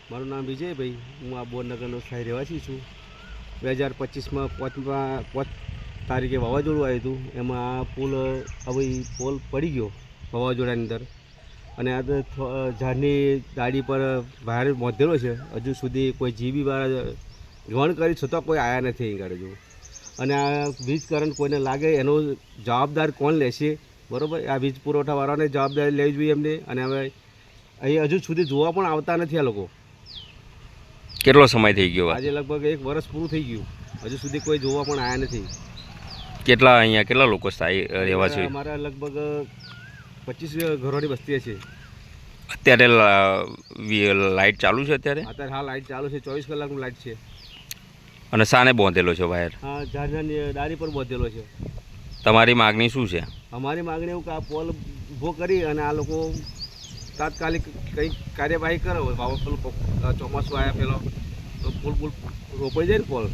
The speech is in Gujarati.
મારું નામ વિજયભાઈ, હું આ બોરનગરનો સ્થાયી રહેવાસી છું. 2025માં 5 તારીખે વાવાઝોડું આવ્યું હતું. એમાં આ પુલ હવે પોલ પડી ગયો વાવાઝોડાની અંદર, અને આ ઝાડની ડાળી પર વાયર બાંધેલો છે. હજુ સુધી કોઈ જીબીવાળા જોણ કરી છતાં કોઈ આવ્યા નથી અહીં આગળ. અને આ વીજ કરંટ કોઈને લાગે એનો જવાબદાર કોણ લેશે? બરાબર, આ વીજ પુરવઠાવાળાને જવાબદારી લેવી જોઈએ એમને. અને હવે અહીં હજુ સુધી જોવા પણ આવતા નથી આ લોકો. કેટલો સમય થઈ ગયો? આજે લગભગ 1 વર્ષ પૂરું થઈ ગયું, હજુ સુધી કોઈ જોવા પણ આવ્યા નથી. કેટલા લોકો સ્થાયી રહેવા છે? અમારા લગભગ 25 ઘરોની વસ્તી છે. અત્યારે લાઇટ ચાલુ છે? અત્યારે હા, લાઇટ ચાલુ છે. 24 કલાકનું લાઇટ છે. અને શાને બાંધેલો છે વાયર? હા, ઝાડના ડાળી પર બાંધેલો છે. તમારી માગણી શું છે? અમારી માગણી એવું કે આ પોલ ઊભો કરી અને આ લોકો તાત્કાલિક કંઈક કાર્યવાહી કરો. પેલું ચોમાસું આવ્યા પેલો તો પુલ રોપાઈ જાય ને પોલ.